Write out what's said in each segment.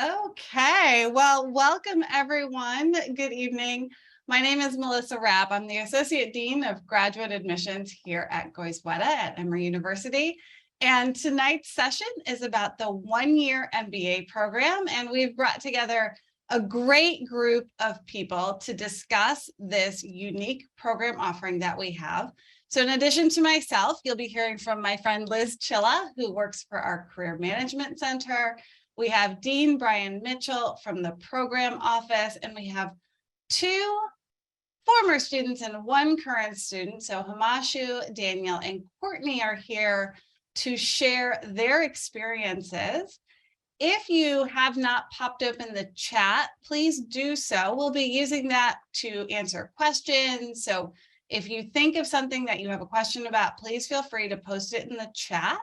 Okay, well, welcome everyone. Good evening. My name is Melissa Rapp. I'm the Associate Dean of Graduate Admissions here at Goizueta at Emory University. And tonight's session is about the one-year MBA program. And we've brought together a great group of people to discuss this unique program offering that we have. So in addition to myself, you'll be hearing from my friend Liz Chilla, who works for our Career Management Center. We have Dean Brian Mitchell from the program office, and we have two former students and one current student. So Himanshu, Daniel, and Courtney are here to share their experiences. If you have not popped open the chat, please do so. We'll be using that to answer questions. So if you think of something that you have a question about, please feel free to post it in the chat.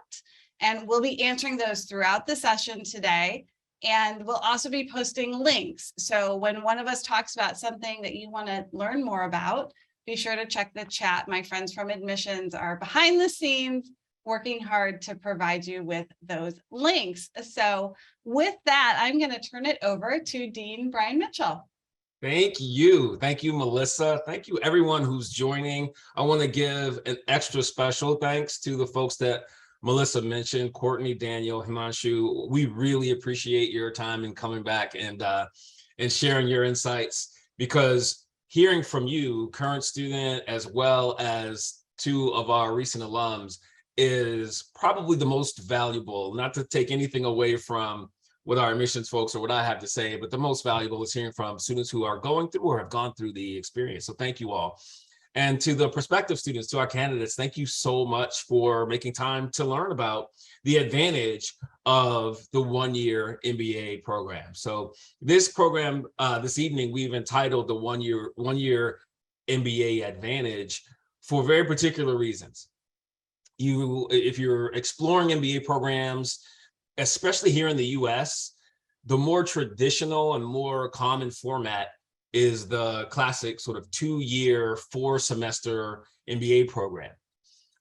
And we'll be answering those throughout the session today. And we'll also be posting links. So when one of us talks about something that you want to learn more about, be sure to check the chat. My friends from admissions are behind the scenes working hard to provide you with those links. So with that, I'm going to turn it over to Dean Brian Mitchell. Thank you. Thank you, Melissa. Thank you, everyone who's joining. I want to give an extra special thanks to the folks that Melissa mentioned, Courtney, Daniel, Himanshu. We really appreciate your time in coming back and sharing your insights, because hearing from you, current student, as well as two of our recent alums, is probably the most valuable. Not to take anything away from what our admissions folks or what I have to say, but the most valuable is hearing from students who are going through or have gone through the experience. So thank you all. And to the prospective students, to our candidates, thank you so much for making time to learn about the advantage of the one-year MBA program. So this program, this evening, we've entitled the one-year MBA Advantage for very particular reasons. If you're exploring MBA programs, especially here in the US, the more traditional and more common format is the classic sort of 2-year, 4-semester MBA program.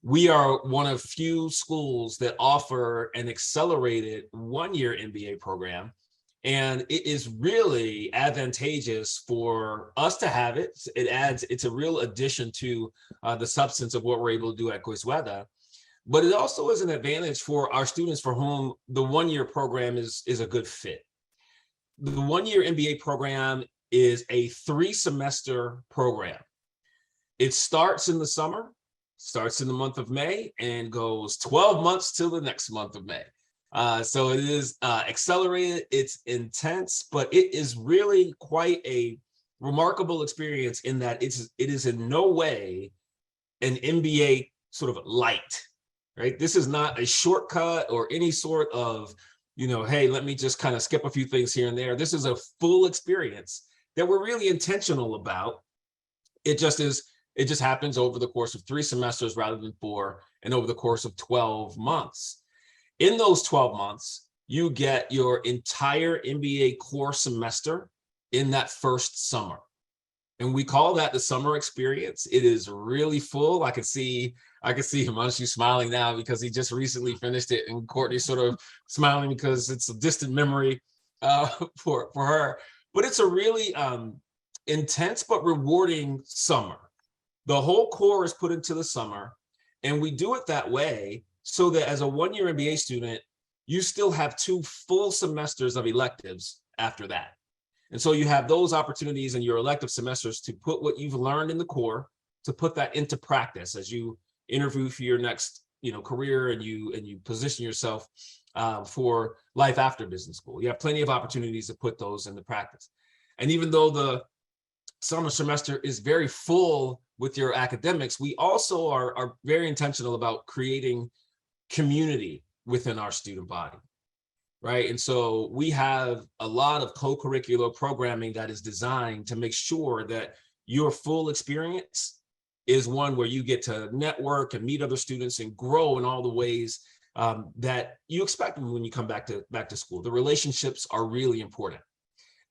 We are one of few schools that offer an accelerated 1-year MBA program, and it is really advantageous for us to have it. It's a real addition to the substance of what we're able to do at Goizueta, but it also is an advantage for our students for whom the 1-year program is a good fit. The 1-year MBA program is a 3-semester program. It starts in the summer, starts in the month of May, and goes 12 months till the next month of May. So it is accelerated, it's intense, but it is really quite a remarkable experience in that it is in no way an MBA sort of light, right? This is not a shortcut or any sort of, hey, let me just kind of skip a few things here and there. This is a full experience that we're really intentional about. It just happens over the course of 3 semesters rather than 4, and over the course of 12 months. In those 12 months, you get your entire MBA core semester in that first summer. And we call that the summer experience. It is really full. I can see Himanshu smiling now because he just recently finished it, and Courtney sort of smiling because it's a distant memory for her. But it's a really intense but rewarding summer. The whole core is put into the summer, and we do it that way so that as a 1-year MBA student, you still have 2 full semesters of electives after that. And so you have those opportunities in your elective semesters to put what you've learned in the core, to put that into practice as you interview for your next career, and you position yourself for life after business school. You have plenty of opportunities to put those into practice. And even though the summer semester is very full with your academics, we also are very intentional about creating community within our student body, right? And so we have a lot of co-curricular programming that is designed to make sure that your full experience is one where you get to network and meet other students and grow in all the ways that you expect when you come back to school. The relationships are really important.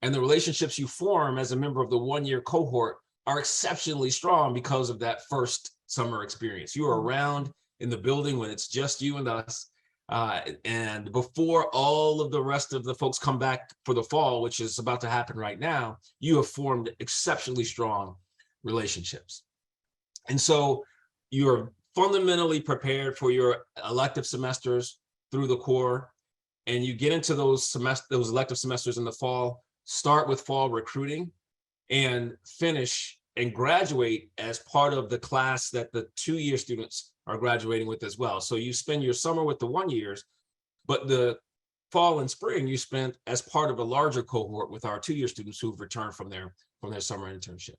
And the relationships you form as a member of the 1-year cohort are exceptionally strong because of that first summer experience. You are around in the building when it's just you and us. And before all of the rest of the folks come back for the fall, which is about to happen right now, you have formed exceptionally strong relationships. And so you're fundamentally prepared for your elective semesters through the core, and you get into those elective semesters in the fall, start with fall recruiting, and finish and graduate as part of the class that the 2-year students are graduating with as well. So you spend your summer with the 1 years, but the fall and spring you spent as part of a larger cohort with our 2-year students who've returned from their summer internship.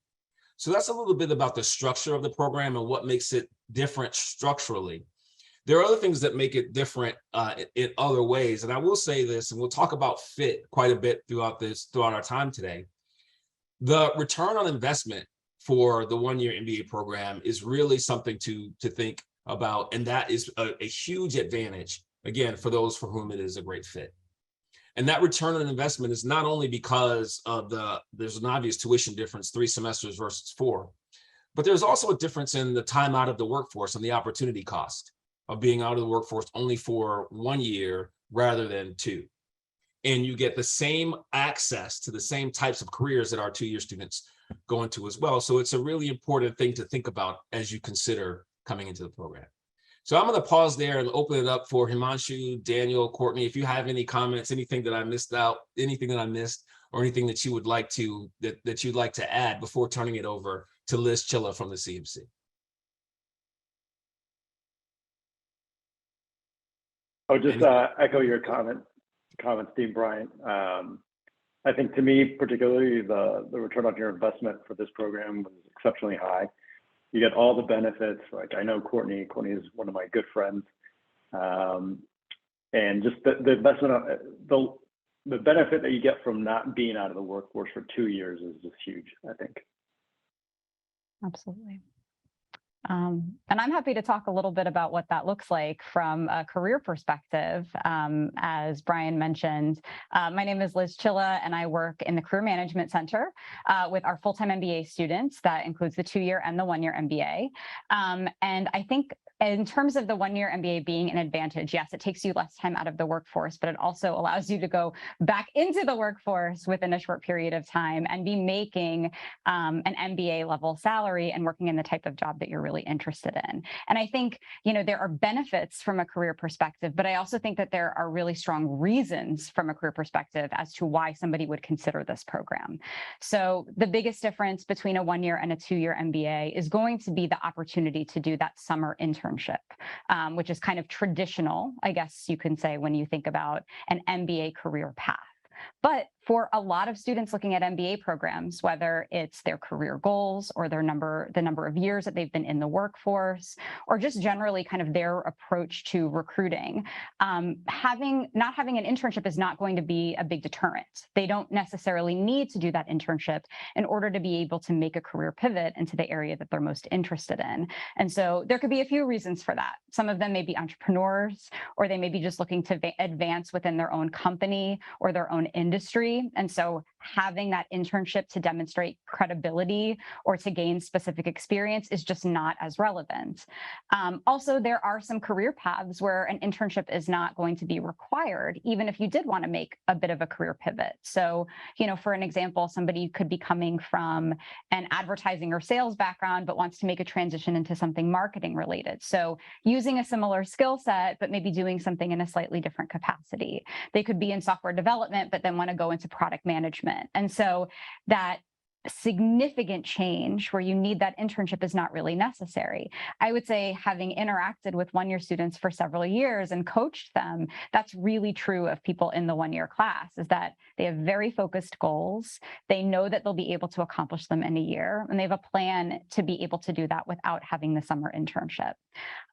So that's a little bit about the structure of the program and what makes it different structurally. There are other things that make it different in other ways. And I will say this, and we'll talk about fit quite a bit throughout our time today. The return on investment for the 1-year MBA program is really something to think about. And that is a huge advantage, again, for those for whom it is a great fit. And that return on investment is not only because of there's an obvious tuition difference, 3 semesters versus 4, but there's also a difference in the time out of the workforce and the opportunity cost of being out of the workforce only for 1 year rather than 2. And you get the same access to the same types of careers that our 2-year students go into as well. So it's a really important thing to think about as you consider coming into the program. So I'm going to pause there and open it up for Himanshu, Daniel, Courtney. If you have any comments, anything that I missed out, anything that I missed, or anything that you would like to that you'd like to add before turning it over to Liz Chilla from the CMC. I'll just echo your comments, Dean Bryant. I think to me, particularly the return on your investment for this program was exceptionally high. You get all the benefits. Like I know Courtney is one of my good friends. And just the investment, the benefit that you get from not being out of the workforce for 2 years is just huge, I think. Absolutely. And I'm happy to talk a little bit about what that looks like from a career perspective. As Brian mentioned, my name is Liz Chilla, and I work in the Career Management Center with our full-time MBA students. That includes the 2-year and the 1-year MBA. And I think in terms of the 1-year MBA being an advantage, yes, it takes you less time out of the workforce, but it also allows you to go back into the workforce within a short period of time and be making an MBA level salary and working in the type of job that you're really interested in. And I think, there are benefits from a career perspective, but I also think that there are really strong reasons from a career perspective as to why somebody would consider this program. So the biggest difference between a 1-year and a 2-year MBA is going to be the opportunity to do that summer internship, which is kind of traditional, I guess you can say, when you think about an MBA career path. But for a lot of students looking at MBA programs, whether it's their career goals or the number of years that they've been in the workforce, or just generally kind of their approach to recruiting, not having an internship is not going to be a big deterrent. They don't necessarily need to do that internship in order to be able to make a career pivot into the area that they're most interested in. And so there could be a few reasons for that. Some of them may be entrepreneurs, or they may be just looking to advance within their own company or their own industry. And so having that internship to demonstrate credibility or to gain specific experience is just not as relevant. Also, there are some career paths where an internship is not going to be required, even if you did want to make a bit of a career pivot. So, for an example, somebody could be coming from an advertising or sales background, but wants to make a transition into something marketing related. So using a similar skill set, but maybe doing something in a slightly different capacity. They could be in software development, but then want to go into product management. And so that significant change where you need that internship is not really necessary. I would say, having interacted with 1-year students for several years and coached them, that's really true of people in the 1-year class, is that they have very focused goals. They know that they'll be able to accomplish them in a year, and they have a plan to be able to do that without having the summer internship.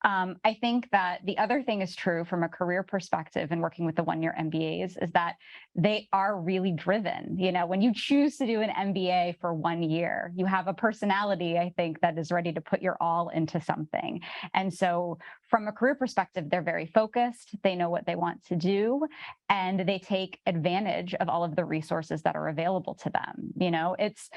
I think that the other thing is true from a career perspective and working with the 1-year MBAs is that they are really driven. When you choose to do an MBA MBA for 1 year. You have a personality, I think, that is ready to put your all into something. And so from a career perspective, they're very focused. They know what they want to do, and they take advantage of all of the resources that are available to them. You know, it's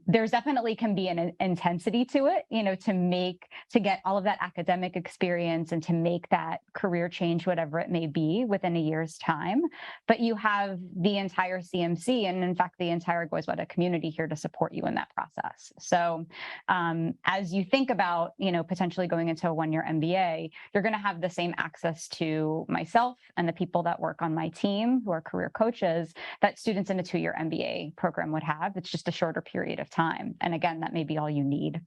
there's definitely can be an intensity to it, you know, to get all of that academic experience and to make that career change, whatever it may be, within a year's time. But you have the entire CMC and, in fact, the entire Goizueta community here to support you in that process. So as you think about, you know, potentially going into a 1-year MBA, you're going to have the same access to myself and the people that work on my team who are career coaches that students in a 2-year MBA program would have. It's just a shorter period of time. And again, that may be all you need.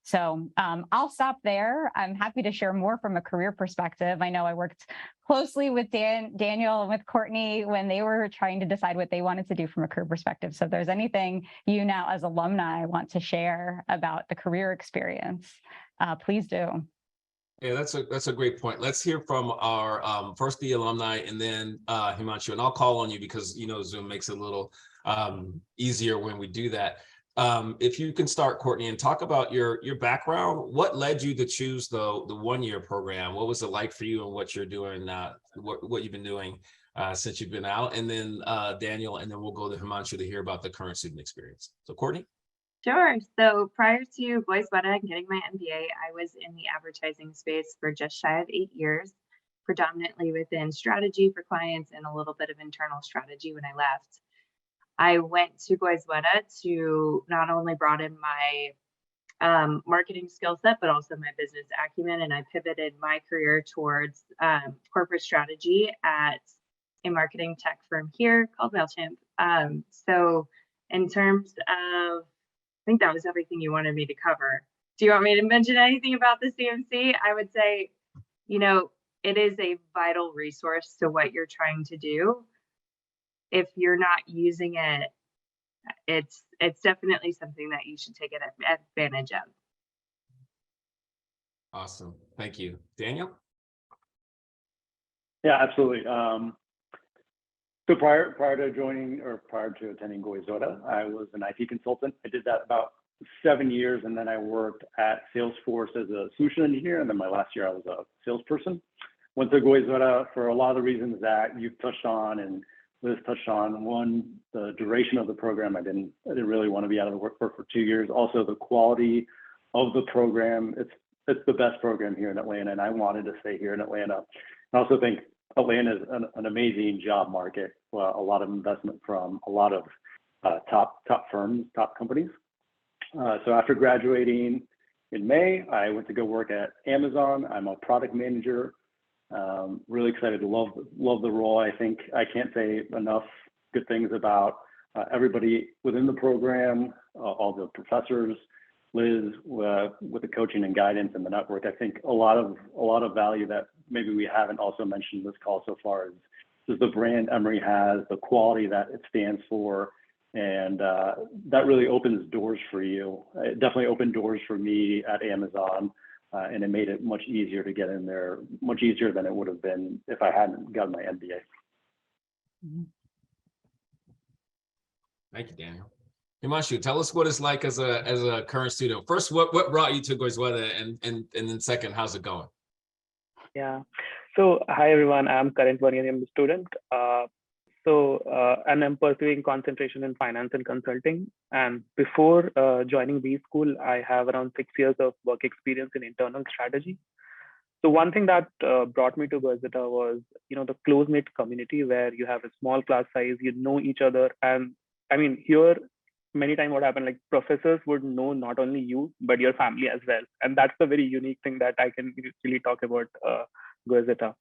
So I'll stop there. I'm happy to share more from a career perspective. I know I worked closely with Daniel and with Courtney when they were trying to decide what they wanted to do from a career perspective. So if there's anything you now as alumni want to share about the career experience, please do. Yeah, that's a great point. Let's hear from our first the alumni and then Himanshu, and I'll call on you because, you know, Zoom makes it a little easier when we do that. If you can start, Courtney, and talk about your background. What led you to choose the 1-year program? What was it like for you, and what you're doing, what you've been doing since you've been out? And then Daniel, and then we'll go to Himanshu to hear about the current student experience. So Courtney? Sure. So prior to Goizueta and getting my MBA, I was in the advertising space for just shy of 8 years, predominantly within strategy for clients and a little bit of internal strategy when I left. I went to Goizueta to not only broaden my marketing skill set, but also my business acumen. And I pivoted my career towards corporate strategy at a marketing tech firm here called MailChimp. So in terms of, I think that was everything you wanted me to cover. Do you want me to mention anything about the CMC? I would say, you know, it is a vital resource to what you're trying to do. If you're not using it, it's definitely something that you should take advantage of. Awesome. Thank you. Daniel? Yeah, absolutely. So prior to joining or prior to attending Goizueta, I was an IT consultant. I did that about 7 years, and then I worked at Salesforce as a solution engineer, and then my last year I was a salesperson. Went to Goizueta for a lot of the reasons that you've touched on and Liz touched on. One, the duration of the program. I didn't really want to be out of the workforce for 2 years. Also, the quality of the program. It's the best program here in Atlanta, and I wanted to stay here in Atlanta. I also think Atlanta is an amazing job market. A lot of investment from a lot of top firms, top companies. So after graduating in May, I went to go work at Amazon. I'm a product manager. Really excited to love the role. I think I can't say enough good things about everybody within the program, all the professors, Liz, with the coaching and guidance and the network. I think a lot of value that maybe we haven't also mentioned in this call so far is the brand Emory has, the quality that it stands for, and that really opens doors for you. It definitely opened doors for me at Amazon, and it made it much easier to get in there, much easier than it would have been if I hadn't gotten my MBA. Thank you, Daniel. Himanshu, tell us what it's like as a current student. First, what brought you to Goizueta, and then second, how's it going? Yeah. So hi everyone. I'm current 1-year MBA student. And I'm pursuing concentration in finance and consulting. And before joining B school, I have around 6 years of work experience in internal strategy. So one thing that brought me to Goizueta was, the close-knit community where you have a small class size, you know each other. And I mean, here, many times what happened, like professors would know not only you, but your family as well. And that's the very unique thing that I can really talk about Goizueta.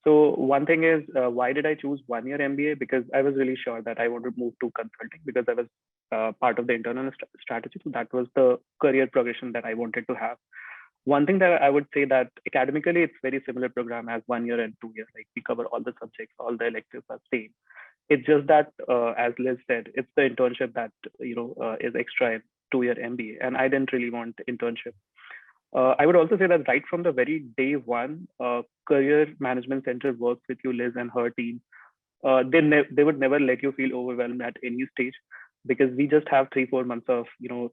So one thing is, why did I choose 1-year MBA? Because I was really sure that I wanted to move to consulting because I was part of the internal strategy. So that was the career progression that I wanted to have. One thing that I would say that academically, it's very similar program as 1 year and 2 years. Like we cover all the subjects, all the electives are same. It's just that, as Liz said, it's the internship that is extra in 2-year MBA, and I didn't really want internship. I would also say that right from the very day one, Career Management Center works with you, Liz and her team. They would never let you feel overwhelmed at any stage. because we just have 3-4 months of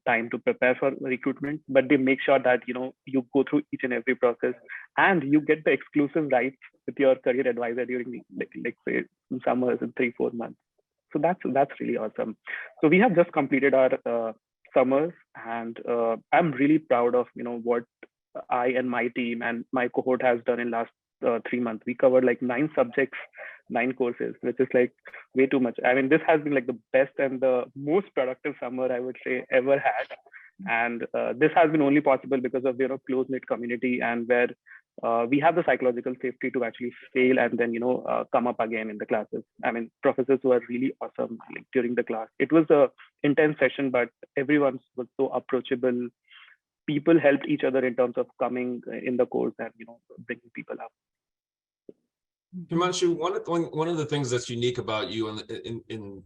time to prepare for recruitment, but they make sure that you go through each and every process and you get the exclusive rights with your career advisor during the, like say summers in 3-4 months. So that's really awesome. So we have just completed our summers, and I'm really proud of what I and my team and my cohort has done in last 3 months. We covered like 9 subjects, 9 courses, which is like way too much. I mean, this has been like the best and the most productive summer I would say ever had. And this has been only possible because of close-knit community, and where we have the psychological safety to actually fail and then come up again in the classes. I mean, professors were really awesome like, during the class. It was a intense session, but everyone was so approachable. People helped each other in terms of coming in the course and bringing people up. Himanshu, one of the things that's unique about you in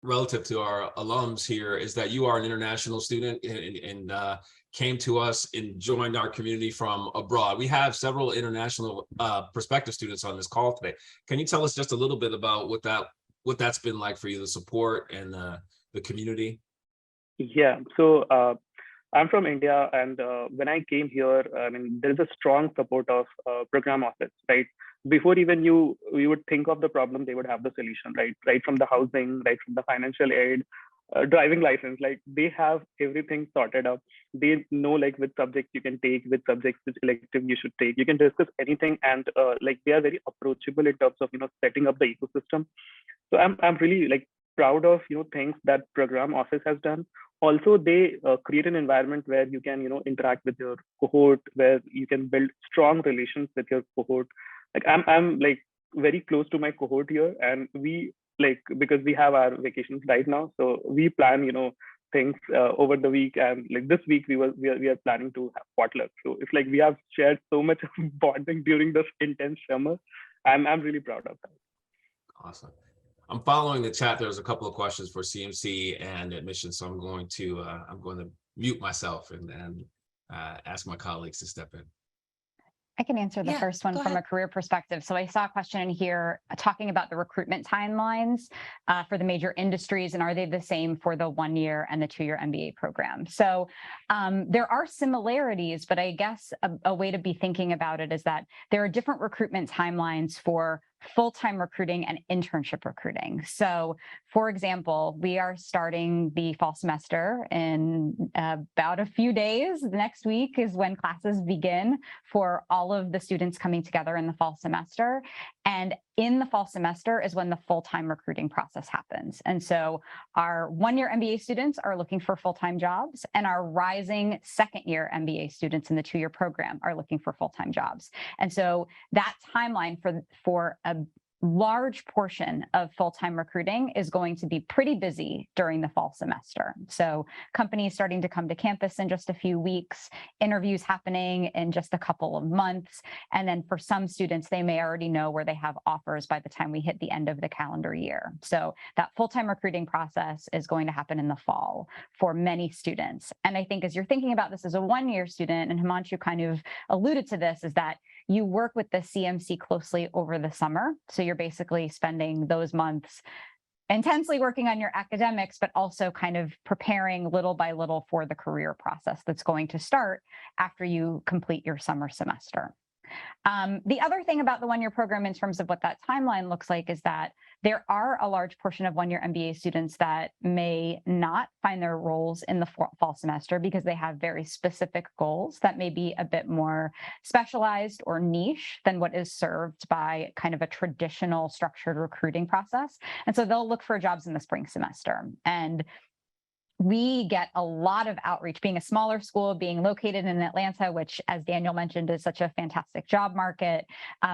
relative to our alums here is that you are an international student and came to us and joined our community from abroad. We have several international prospective students on this call today. Can you tell us just a little bit about what that's been like for you, the support and the community? Yeah, so I'm from India, and when I came here, I mean, there is a strong support of program office, right? Before even we would think of the problem, they would have the solution, right from the housing, right from the financial aid, driving license, like they have everything sorted out. They know like which subjects you can take, which subjects, which elective you should take. You can discuss anything, and like they are very approachable in terms of setting up the ecosystem. So I'm really like proud of things that program office has done. Also, they create an environment where you can interact with your cohort, where you can build strong relations with your cohort. Like I'm like very close to my cohort here, and we like, because we have our vacations right now, so we plan things over the week, and like this week we are planning to have potluck. So it's like we have shared so much bonding during this intense summer. I'm really proud of that. Awesome. I'm following the chat. There's a couple of questions for CMC and admissions, so I'm going to mute myself and ask my colleagues to step in. I can answer the first one from a career perspective. So I saw a question in here talking about the recruitment timelines for the major industries, and are they the same for the 1-year and the 2-year MBA program? So there are similarities, but I guess a way to be thinking about it is that there are different recruitment timelines for full-time recruiting and internship recruiting. So for example, we are starting the fall semester in about a few days. Next week is when classes begin for all of the students coming together in the fall semester. And in the fall semester is when the full-time recruiting process happens. And so our 1-year MBA students are looking for full-time jobs, and our rising 2nd-year MBA students in the 2-year program are looking for full-time jobs. And so that timeline for a large portion of full-time recruiting is going to be pretty busy during the fall semester. So companies starting to come to campus in just a few weeks, interviews happening in just a couple of months. And then for some students, they may already know where they have offers by the time we hit the end of the calendar year. So that full-time recruiting process is going to happen in the fall for many students. And I think as you're thinking about this as a 1-year student, and Himanshu kind of alluded to this, is that you work with the CMC closely over the summer. So you're basically spending those months intensely working on your academics, but also kind of preparing little by little for the career process that's going to start after you complete your summer semester. The other thing about the 1-year program in terms of what that timeline looks like is that there are a large portion of 1-year MBA students that may not find their roles in the fall semester because they have very specific goals that may be a bit more specialized or niche than what is served by kind of a traditional structured recruiting process. And so they'll look for jobs in the spring semester. And we get a lot of outreach, being a smaller school, being located in Atlanta, which, as Daniel mentioned, is such a fantastic job market.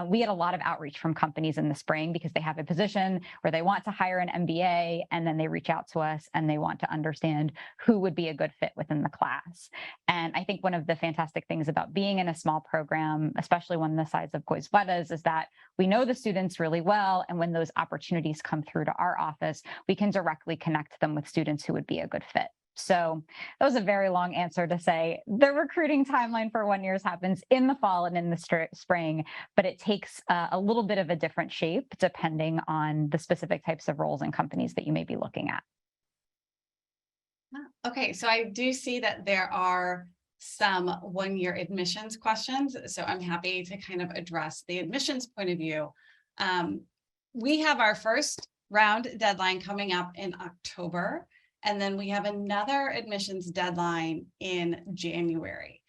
We get a lot of outreach from companies in the spring because they have a position where they want to hire an MBA, and then they reach out to us and they want to understand who would be a good fit within the class. And I think one of the fantastic things about being in a small program, especially one the size of Goizueta's, is that we know the students really well. And when those opportunities come through to our office, we can directly connect them with students who would be a good fit. So that was a very long answer to say the recruiting timeline for 1 year happens in the fall and in the spring, but it takes a little bit of a different shape depending on the specific types of roles and companies that you may be looking at. Okay, so I do see that there are some one-year admissions questions, so I'm happy to kind of address the admissions point of view. We have our first round deadline coming up in October, and then we have another admissions deadline in January.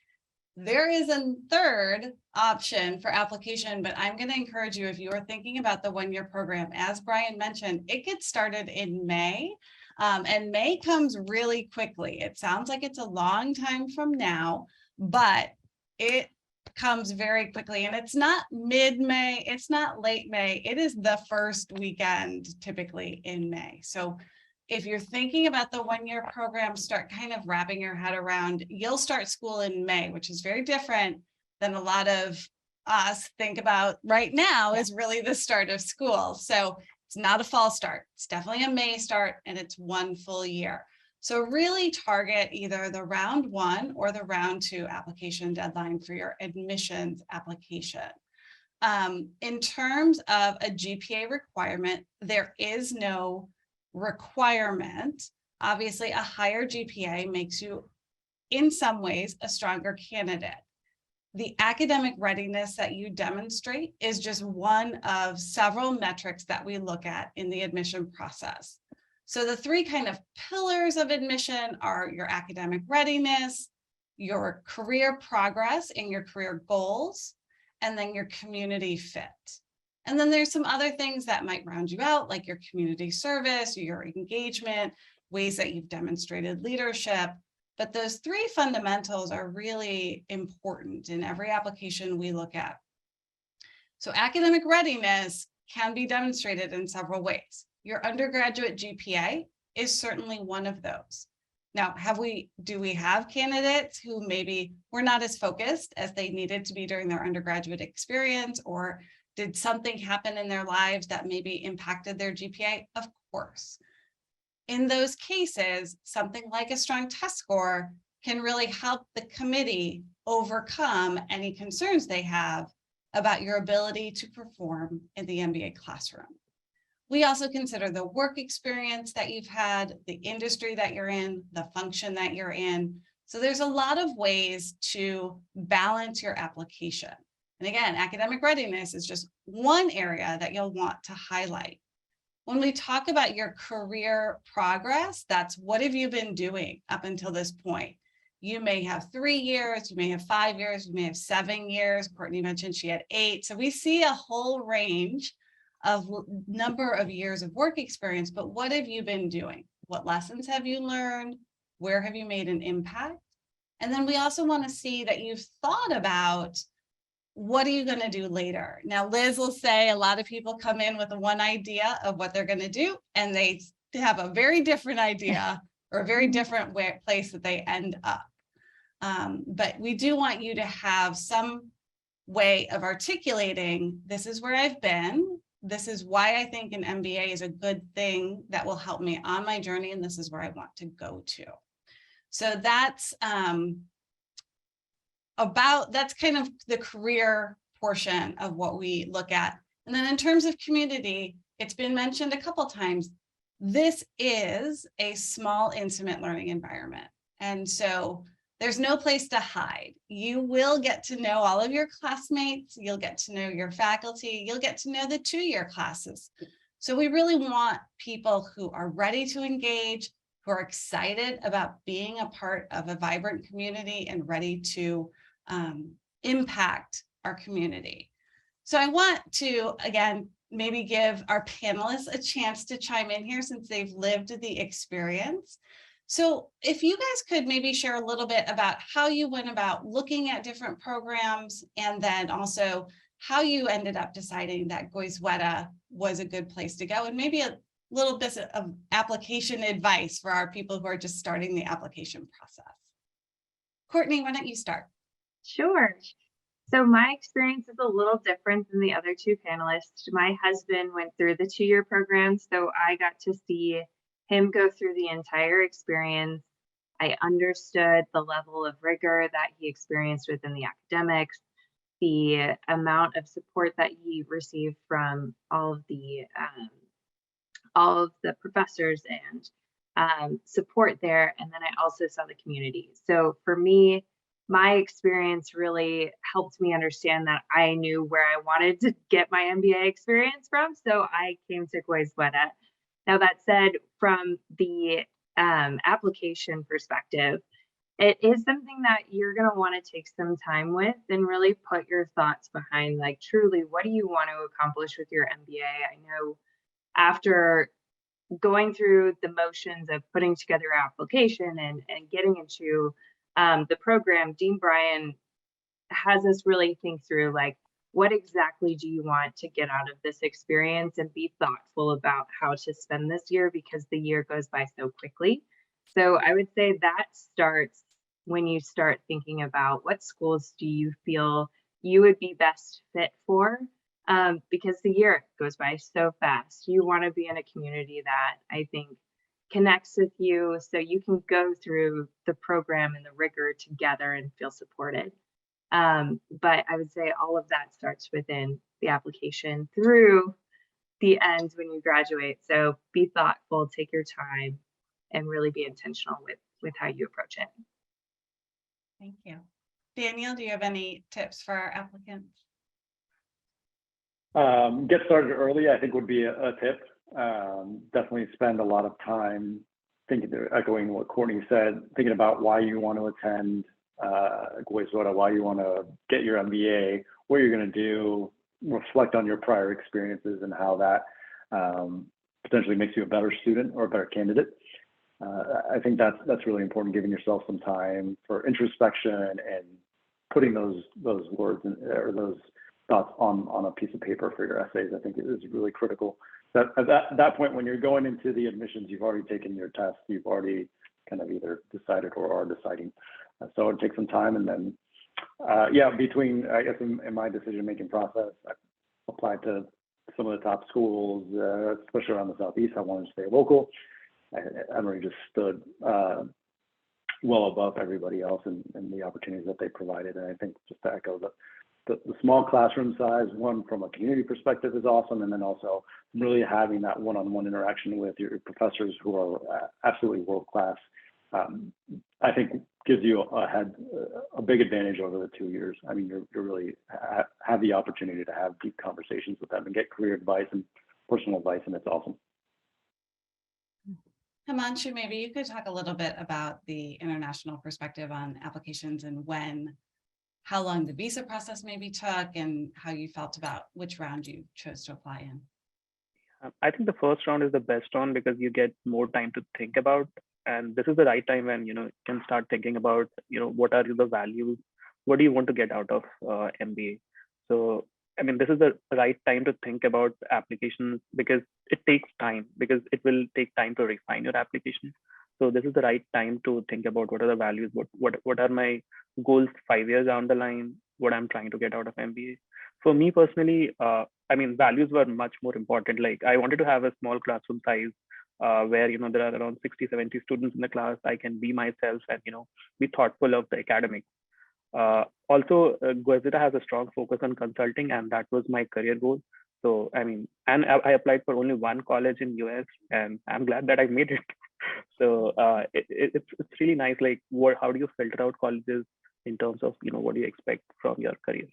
There is a third option for application, but I'm going to encourage you, if you are thinking about the one-year program, as Brian mentioned, it gets started in May. And May comes really quickly. It sounds like it's a long time from now, but it comes very quickly. And it's not mid-May, it's not late May, it is the first weekend typically in May. So if you're thinking about the one-year program, start kind of wrapping your head around, you'll start school in May, which is very different than a lot of us think about right now is really the start of school. So it's not a fall start. It's definitely a May start, and it's one full year. So really target either the round 1 or the round 2 application deadline for your admissions application. In terms of a GPA requirement, there is no requirement. Obviously, a higher GPA makes you, in some ways, a stronger candidate. The academic readiness that you demonstrate is just one of several metrics that we look at in the admission process. So the 3 kind of pillars of admission are your academic readiness, your career progress and your career goals, and then your community fit. And then there's some other things that might round you out, like your community service, your engagement, ways that you've demonstrated leadership. But those 3 fundamentals are really important in every application we look at. So academic readiness can be demonstrated in several ways. Your undergraduate GPA is certainly one of those. Now, do we have candidates who maybe were not as focused as they needed to be during their undergraduate experience, or did something happen in their lives that maybe impacted their GPA? Of course. In those cases, something like a strong test score can really help the committee overcome any concerns they have about your ability to perform in the MBA classroom. We also consider the work experience that you've had, the industry that you're in, the function that you're in. So there's a lot of ways to balance your application. And again, academic readiness is just one area that you'll want to highlight. When we talk about your career progress, that's what have you been doing up until this point? You may have 3 years, you may have 5 years, you may have 7 years. Courtney mentioned she had 8. So we see a whole range of number of years of work experience, but what have you been doing? What lessons have you learned? Where have you made an impact? And then we also want to see that you've thought about, what are you going to do later? Now, Liz will say a lot of people come in with one idea of what they're going to do, and they have a very different idea or a very different place that they end up. But we do want you to have some way of articulating, this is where I've been. This is why I think an MBA is a good thing that will help me on my journey, and this is where I want to go to. So that's kind of the career portion of what we look at. And then in terms of community, it's been mentioned a couple times, this is a small, intimate learning environment. And so there's no place to hide. You will get to know all of your classmates, you'll get to know your faculty, you'll get to know the 2-year classes. So we really want people who are ready to engage, who are excited about being a part of a vibrant community and ready to impact our community. So I want to, again, maybe give our panelists a chance to chime in here since they've lived the experience. So if you guys could maybe share a little bit about how you went about looking at different programs, and then also how you ended up deciding that Goizueta was a good place to go, and maybe a little bit of application advice for our people who are just starting the application process. Courtney, why don't you start? Sure. So my experience is a little different than the other 2 panelists. My husband went through the 2-year program, so I got to see him go through the entire experience. I understood the level of rigor that he experienced within the academics, the amount of support that he received from all of the professors and support there. And then I also saw the community. So for me, my experience really helped me understand that I knew where I wanted to get my MBA experience from. So I came to Goizueta. Now, that said, from the application perspective, it is something that you're going to want to take some time with and really put your thoughts behind, like, truly, what do you want to accomplish with your MBA? I know after going through the motions of putting together your application and getting into the program, Dean Brian has us really think through, like, what exactly do you want to get out of this experience, and be thoughtful about how to spend this year, because the year goes by so quickly. So I would say that starts when you start thinking about what schools do you feel you would be best fit for, because the year goes by so fast. You want to be in a community that I think connects with you, so you can go through the program and the rigor together and feel supported. But I would say all of that starts within the application through the end when you graduate. So be thoughtful, take your time, and really be intentional with how you approach it. Thank you. Daniel, do you have any tips for our applicants? Get started early, I think, would be a tip. Definitely spend a lot of time echoing what Courtney said, thinking about why you want to attend Goizueta, why you want to get your MBA, what you're going to do, reflect on your prior experiences and how that potentially makes you a better student or a better candidate. I think that's really important, giving yourself some time for introspection and putting those words or those thoughts on a piece of paper for your essays. I think it is really critical. That at that point, when you're going into the admissions, you've already taken your test, you've already kind of either decided or are deciding. So it takes some time, and then between, I guess, in my decision-making process, I applied to some of the top schools, especially around the Southeast. I wanted to stay local. Emory just stood well above everybody else and the opportunities that they provided. And I think, just to echo, the small classroom size, one, from a community perspective, is awesome, and then also really having that one-on-one interaction with your professors who are absolutely world-class, I think gives you a big advantage over the 2 years. I mean, you really have the opportunity to have deep conversations with them and get career advice and personal advice, and it's awesome. Himanshu, maybe you could talk a little bit about the international perspective on applications and how long the visa process maybe took, and how you felt about which round you chose to apply in. I think the first round is the best round because you get more time to think about, and this is the right time when you can start thinking about what are the values, what do you want to get out of MBA. So I mean, this is the right time to think about applications, because it takes time, because it will take time to refine your application. So this is the right time to think about what are the values, what are my goals 5 years down the line, what I'm trying to get out of MBA. For me personally, I mean, values were much more important. Like, I wanted to have a small classroom size where there are around 60-70 students in the class. I can be myself and be thoughtful of the academics. Also, Goizueta has a strong focus on consulting, and that was my career goal. So, I mean, and I applied for only one college in US, and I'm glad that I made it. So it's really nice. Like, how do you filter out colleges in terms of what do you expect from your career?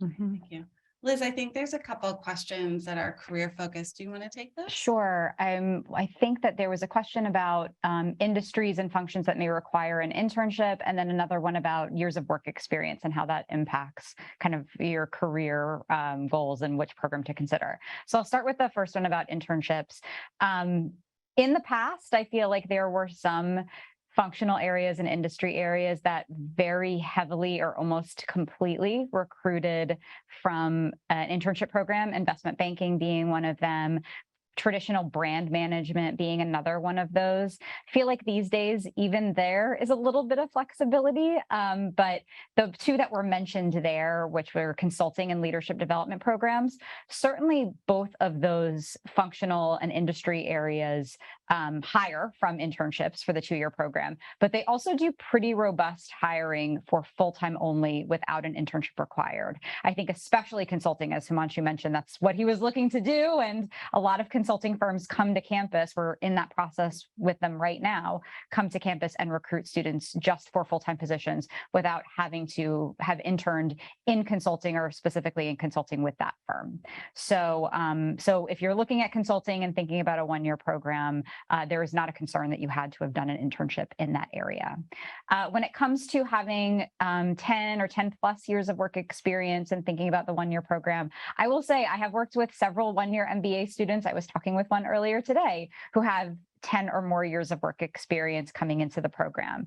Mm-hmm. Thank you. Liz, I think there's a couple of questions that are career focused. Do you want to take those? Sure. I think that there was a question about industries and functions that may require an internship, and then another one about years of work experience and how that impacts kind of your career goals and which program to consider. So I'll start with the first one about internships. In the past, I feel like there were some functional areas and industry areas that very heavily or almost completely recruited from an internship program, investment banking being one of them, traditional brand management being another one of those. I feel like these days, even there is a little bit of flexibility, but the two that were mentioned there, which were consulting and leadership development programs, certainly both of those functional and industry areas hire from internships for the 2-year program, but they also do pretty robust hiring for full-time only without an internship required. I think especially consulting, as Himanshu mentioned, that's what he was looking to do, and a lot of consulting consulting firms come to campus, we're in that process with them right now, come to campus and recruit students just for full-time positions without having to have interned in consulting or specifically in consulting with that firm. So, so if you're looking at consulting and thinking about a one-year program, there is not a concern that you had to have done an internship in that area. When it comes to having 10 or 10 plus years of work experience and thinking about the one-year program, I will say I have worked with several one-year MBA students. I was talking with one earlier today who have 10 or more years of work experience coming into the program.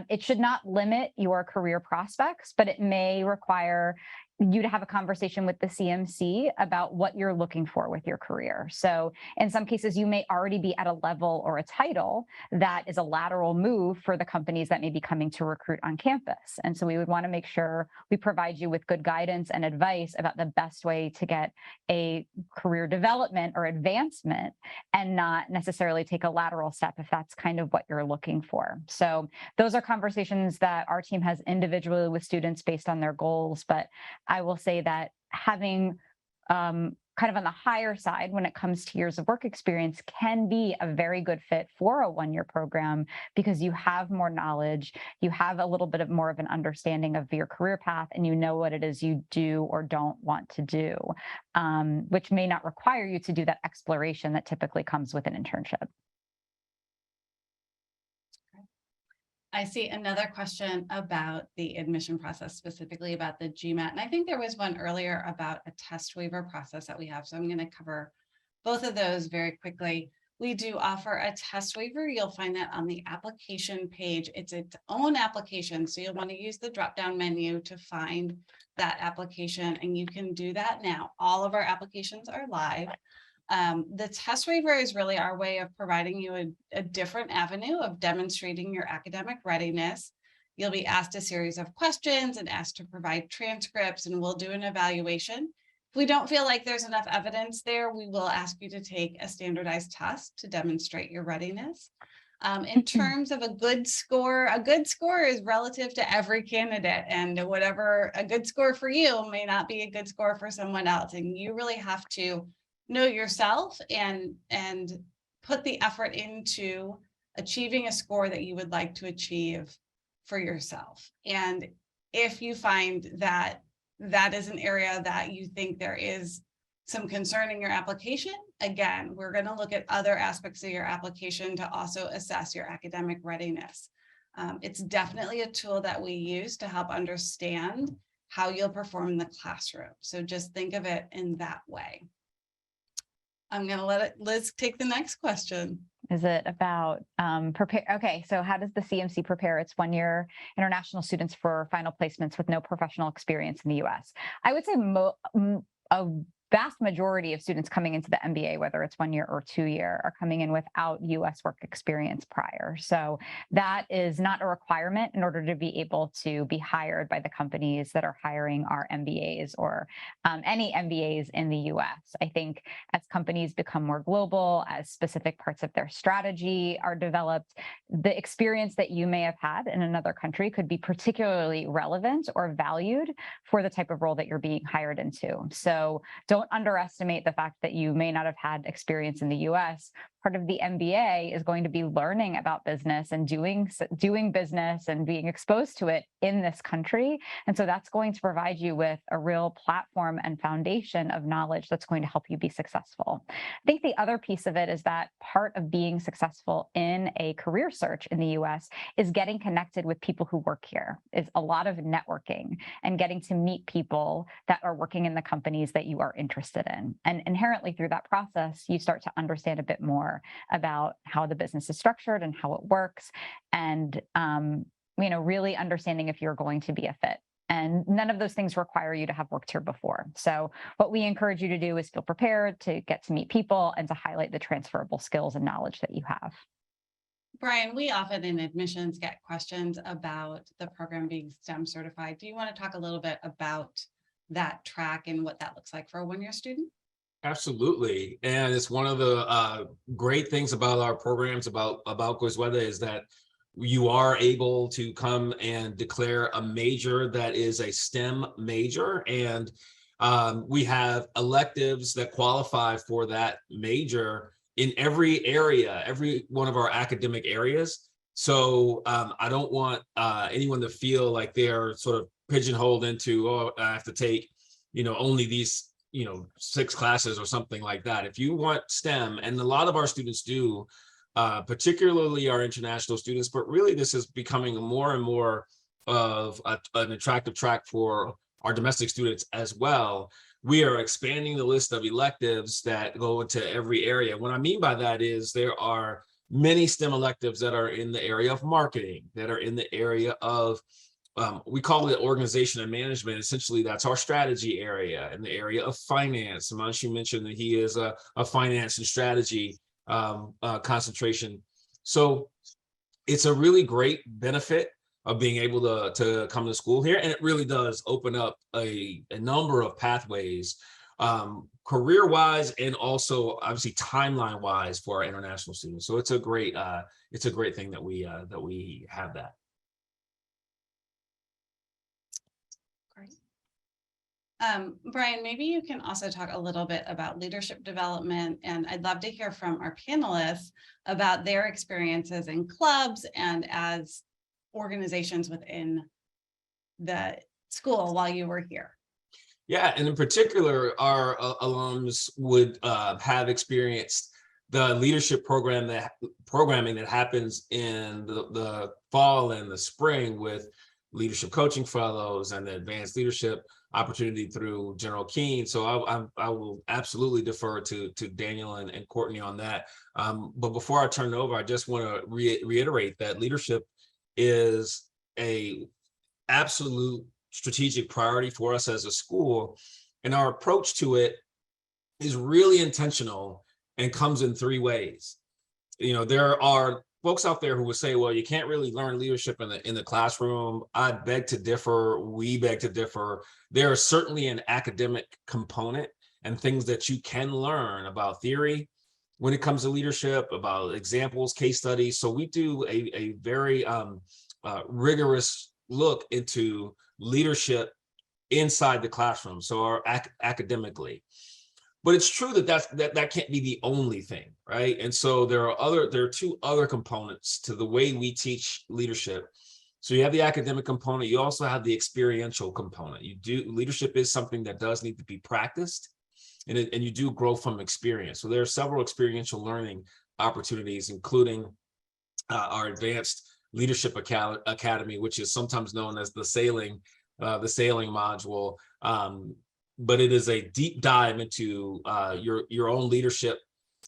It should not limit your career prospects, but it may require you to have a conversation with the CMC about what you're looking for with your career. So in some cases, you may already be at a level or a title that is a lateral move for the companies that may be coming to recruit on campus. And so we would want to make sure we provide you with good guidance and advice about the best way to get a career development or advancement and not necessarily take a lateral step if that's kind of what you're looking for. So those are conversations that our team has individually with students based on their goals, but I will say that having kind of on the higher side when it comes to years of work experience can be a very good fit for a one-year program because you have more knowledge, you have a little bit of more of an understanding of your career path, and you know what it is you do or don't want to do, which may not require you to do that exploration that typically comes with an internship. I see another question about the admission process, specifically about the GMAT. And I think there was one earlier about a test waiver process that we have. So I'm going to cover both of those very quickly. We do offer a test waiver. You'll find that on the application page. It's its own application. So you'll want to use the drop-down menu to find that application. And you can do that now. All of our applications are live. The test waiver is really our way of providing you a different avenue of demonstrating your academic readiness. You'll be asked a series of questions and asked to provide transcripts, and we'll do an evaluation. If we don't feel like there's enough evidence there, we will ask you to take a standardized test to demonstrate your readiness. In terms of a good score is relative to every candidate, and whatever a good score for you may not be a good score for someone else. And you really have to know yourself and put the effort into achieving a score that you would like to achieve for yourself. And if you find that that is an area that you think there is some concern in your application, again, we're going to look at other aspects of your application to also assess your academic readiness. It's definitely a tool that we use to help understand how you'll perform in the classroom. So just think of it in that way. I'm going to let Liz take the next question. Is it about prepare? Okay, so how does the CMC prepare its one-year international students for final placements with no professional experience in the US? I would say a vast majority of students coming into the MBA, whether it's 1 year or 2 year, are coming in without US work experience prior. So that is not a requirement in order to be able to be hired by the companies that are hiring our MBAs or any MBAs in the US. I think as companies become more global, as specific parts of their strategy are developed, the experience that you may have had in another country could be particularly relevant or valued for the type of role that you're being hired into. So don't underestimate the fact that you may not have had experience in the US. Part of the MBA is going to be learning about business and doing business and being exposed to it in this country. And so that's going to provide you with a real platform and foundation of knowledge that's going to help you be successful. I think the other piece of it is that part of being successful in a career search in the US is getting connected with people who work here, is a lot of networking and getting to meet people that are working in the companies that you are interested in. And inherently through that process, you start to understand a bit more about how the business is structured and how it works, and really understanding if you're going to be a fit. And none of those things require you to have worked here before. So what we encourage you to do is feel prepared to get to meet people and to highlight the transferable skills and knowledge that you have. Brian, we often in admissions get questions about the program being STEM certified. Do you want to talk a little bit about that track and what that looks like for a one-year student? Absolutely. And it's one of the great things about our programs about Goizueta is that you are able to come and declare a major that is a STEM major. And We have electives that qualify for that major in every area, every one of our academic areas. So I don't want anyone to feel like they're sort of pigeonholed into, oh, I have to take, only these, 6 classes or something like that. If you want STEM, and a lot of our students do, particularly our international students, but really this is becoming more and more of an attractive track for our domestic students as well. We are expanding the list of electives that go into every area. What I mean by that is there are many STEM electives that are in the area of marketing, that are in the area of, we call it organization and management. Essentially, that's our strategy area, in the area of finance. Himanshu mentioned that he is a finance and strategy concentration. So it's a really great benefit of being able to come to school here. And it really does open up a number of pathways, career-wise and also obviously timeline-wise for our international students. So it's a great thing that we have that. Great. Brian, maybe you can also talk a little bit about leadership development, and I'd love to hear from our panelists about their experiences in clubs and as organizations within the school while you were here. Yeah, and in particular, our alums would have experienced the leadership programming that happens in the fall and the spring with leadership coaching fellows and the advanced leadership opportunity through General Keene. So I will absolutely defer to Daniel and Courtney on that. But before I turn it over, I just want to reiterate that leadership is a absolute strategic priority for us as a school. And our approach to it is really intentional and comes in 3 ways. There are folks out there who would say, well, you can't really learn leadership in the classroom. I beg to differ. We beg to differ. There is certainly an academic component and things that you can learn about theory when it comes to leadership, about examples, case studies. So we do a very rigorous look into leadership inside the classroom, so academically. But it's true that can't be the only thing, right? And so there are 2 other components to the way we teach leadership. So you have the academic component. You also have the experiential component. Leadership is something that does need to be practiced, and you do grow from experience. So there are several experiential learning opportunities, including our advanced leadership academy, which is sometimes known as the sailing module. But it is a deep dive into your own leadership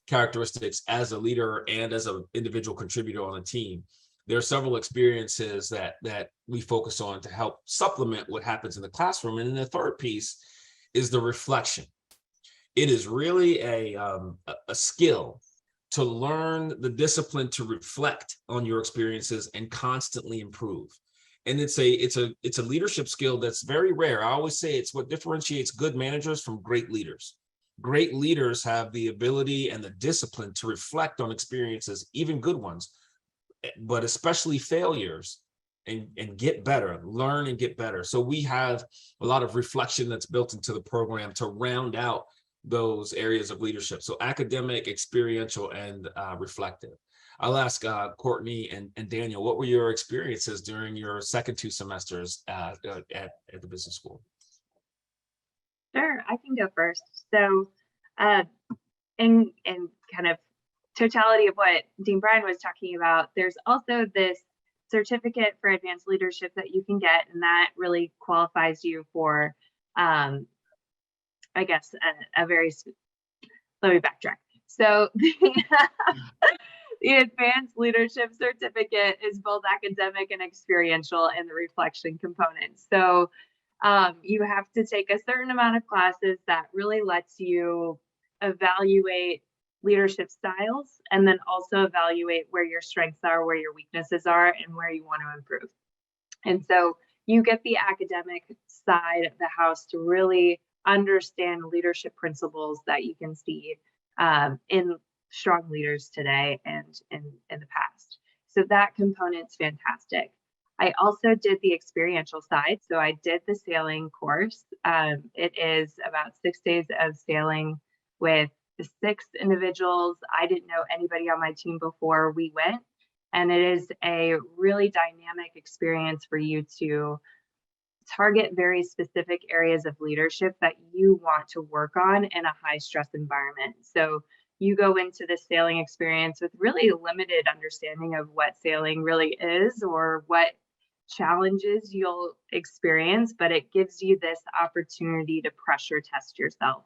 characteristics as a leader and as an individual contributor on a team. There are several experiences that we focus on to help supplement what happens in the classroom. And then the third piece is the reflection. It is really a skill to learn the discipline to reflect on your experiences and constantly improve. And it's a leadership skill that's very rare. I always say it's what differentiates good managers from great leaders. Great leaders have the ability and the discipline to reflect on experiences, even good ones, but especially failures, and get better, learn and get better. So we have a lot of reflection that's built into the program to round out those areas of leadership. So academic, experiential, and reflective. I'll ask Courtney and Daniel, what were your experiences during your second 2 semesters at the business school? Sure, I can go first. So in kind of totality of what Dean Brian was talking about, there's also this certificate for advanced leadership that you can get, and that really qualifies you for, I guess, let me backtrack. So the advanced leadership certificate is both academic and experiential in the reflection component. So you have to take a certain amount of classes that really lets you evaluate leadership styles, and then also evaluate where your strengths are, where your weaknesses are, and where you want to improve. And so you get the academic side of the house to really understand leadership principles that you can see in strong leaders today and in the past. So that component's fantastic. I also did the experiential side. So I did the sailing course. It is about 6 days of sailing with 6 individuals. I didn't know anybody on my team before we went. And it is a really dynamic experience for you to target very specific areas of leadership that you want to work on in a high stress environment. So you go into the sailing experience with really limited understanding of what sailing really is or what challenges you'll experience, but it gives you this opportunity to pressure test yourself.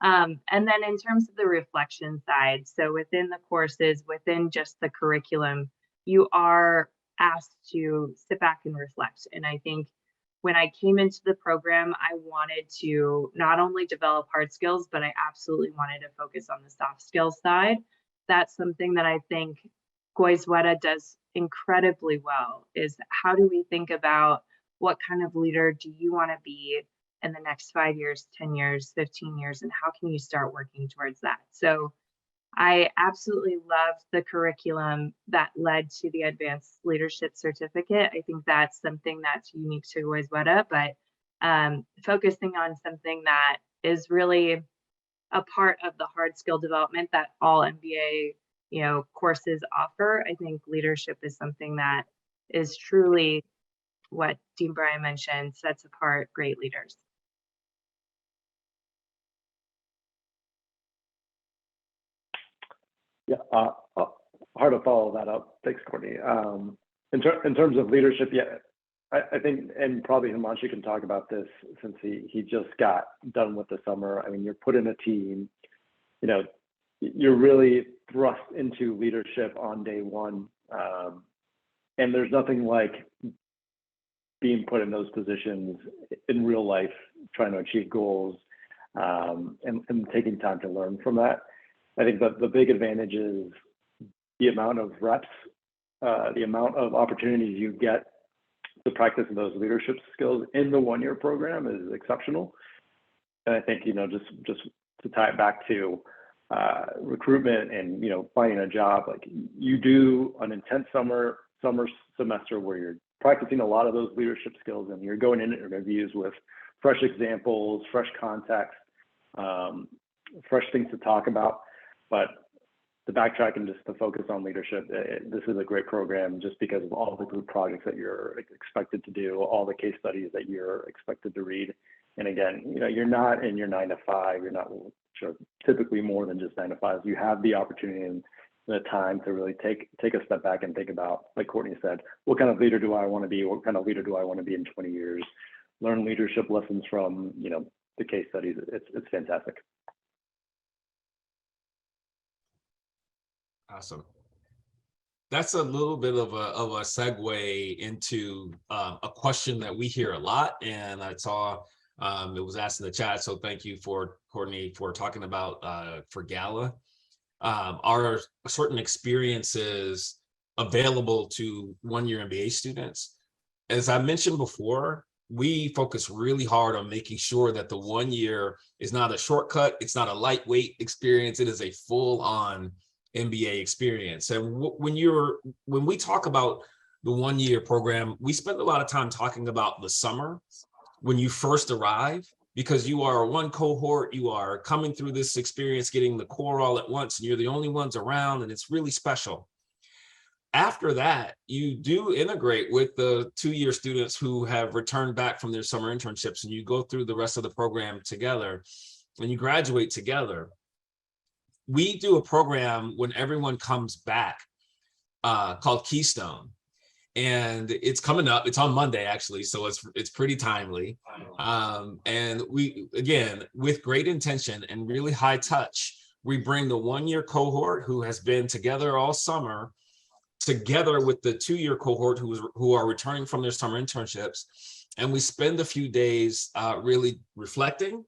And then in terms of the reflection side, so within the courses, within just the curriculum, you are asked to sit back and reflect. And I think when I came into the program, I wanted to not only develop hard skills, but I absolutely wanted to focus on the soft skills side. That's something that I think Goizueta does incredibly well, is how do we think about what kind of leader do you want to be in the next 5 years, 10 years, 15 years, and how can you start working towards that? So I absolutely loved the curriculum that led to the Advanced Leadership Certificate. I think that's something that's unique to Goizueta, but focusing on something that is really a part of the hard skill development that all MBA courses offer. I think leadership is something that is truly what Dean Brian mentioned, sets apart great leaders. Yeah, hard to follow that up. Thanks, Courtney. In terms of leadership, yeah, I think, and probably Himanshu can talk about this since he just got done with the summer. I mean, you're put in a team, you're really thrust into leadership on day one. And there's nothing like being put in those positions in real life, trying to achieve goals, and taking time to learn from that. I think that the big advantage is the amount of reps, the amount of opportunities you get to practice those leadership skills in the one-year program is exceptional. And I think, just to tie it back to recruitment and, finding a job, like you do an intense summer semester where you're practicing a lot of those leadership skills and you're going into interviews with fresh examples, fresh context, fresh things to talk about. But to backtrack and just to focus on leadership, this is a great program just because of all the group projects that you're expected to do, all the case studies that you're expected to read. And again, you're not in your 9 to 5, you're not typically more than just 9 to 5. You have the opportunity and the time to really take a step back and think about, like Courtney said, what kind of leader do I want to be? What kind of leader do I want to be in 20 years? Learn leadership lessons from, the case studies. It's fantastic. Awesome. That's a little bit of a segue into a question that we hear a lot, and I saw it was asked in the chat. So thank you for Courtney for talking about for Gala. Are certain experiences available to one-year MBA students? As I mentioned before, we focus really hard on making sure that the 1 year is not a shortcut. It's not a lightweight experience. It is a full-on MBA experience. And when we talk about the 1 year program, we spend a lot of time talking about the summer when you first arrive, because you are one cohort, you are coming through this experience, getting the core all at once, and you're the only ones around, and it's really special. After that, you do integrate with the 2 year students who have returned back from their summer internships, and you go through the rest of the program together, and you graduate together. We do a program when everyone comes back called Keystone, and it's coming up. It's on Monday, actually, so it's pretty timely. And we, again, with great intention and really high touch, we bring the 1 year cohort who has been together all summer together with the 2 year cohort who are returning from their summer internships, and we spend a few days really reflecting.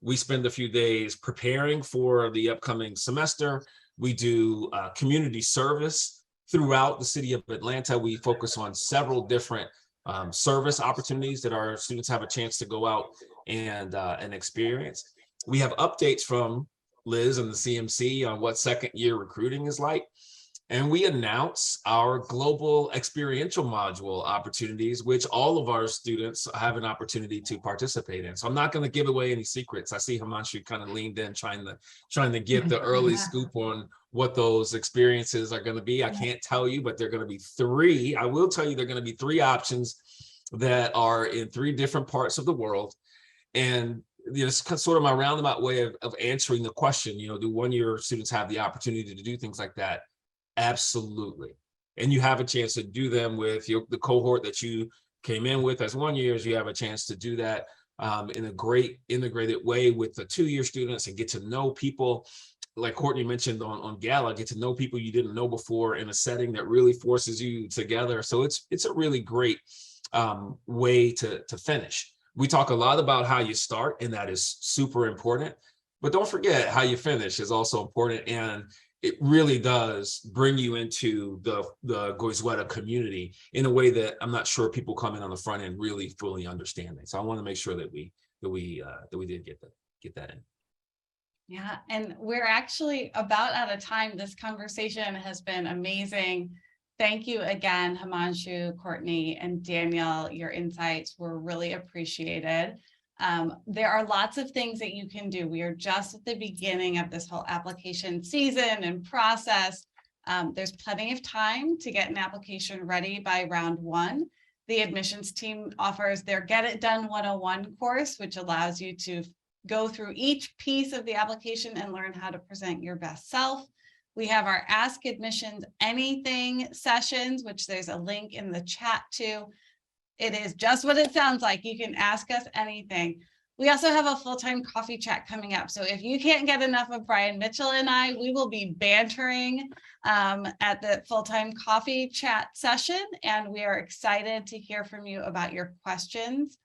We spend a few days preparing for the upcoming semester. We do community service throughout the city of Atlanta. We focus on several different service opportunities that our students have a chance to go out and experience. We have updates from Liz and the CMC on what second year recruiting is like. and we announce our global experiential module opportunities, which all of our students have an opportunity to participate in. So I'm not going to give away any secrets. I see Himanshu kind of leaned in, trying to get the early scoop on what those experiences are going to be. I can't tell you, but they're going to be 3. I will tell you they're going to be 3 options that are in 3 different parts of the world. And it's sort of my roundabout way of answering the question, do one-year students have the opportunity to do things like that? Absolutely. And you have a chance to do them with the cohort that you came in with as 1 years. You have a chance to do that in a great integrated way with the 2-year students and get to know people. Like Courtney mentioned on Gala, get to know people you didn't know before in a setting that really forces you together. So it's a really great way to finish. We talk a lot about how you start, and that is super important. But don't forget, how you finish is also important. And it really does bring you into the Goizueta community in a way that I'm not sure people come in on the front end really fully understanding. So I want to make sure that we did get that in. Yeah, and we're actually about out of time. This conversation has been amazing. Thank you again, Himanshu, Courtney, and Daniel. Your insights were really appreciated. There are lots of things that you can do. We are just at the beginning of this whole application season and process. There's plenty of time to get an application ready by round 1. The admissions team offers their Get It Done 101 course, which allows you to go through each piece of the application and learn how to present your best self. We have our Ask Admissions Anything sessions, which there's a link in the chat to. It is just what it sounds like. You can ask us anything. We also have a full-time coffee chat coming up. So if you can't get enough of Brian Mitchell and I, we will be bantering at the full-time coffee chat session. And we are excited to hear from you about your questions.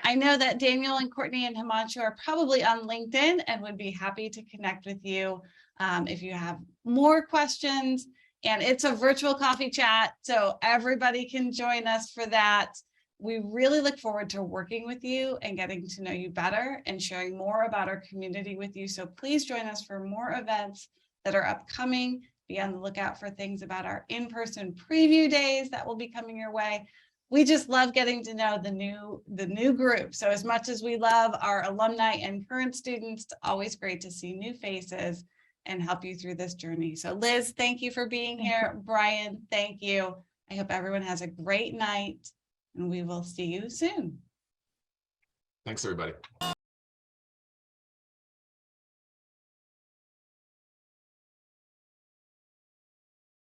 I know that Daniel and Courtney and Himanshu are probably on LinkedIn and would be happy to connect with you if you have more questions. And it's a virtual coffee chat, so everybody can join us for that. We really look forward to working with you and getting to know you better and sharing more about our community with you. So please join us for more events that are upcoming. Be on the lookout for things about our in-person preview days that will be coming your way. We just love getting to know the new group. So as much as we love our alumni and current students, it's always great to see new faces and help you through this journey. So Liz, thank you for being here. Brian, thank you. I hope everyone has a great night, and we will see you soon. Thanks, everybody.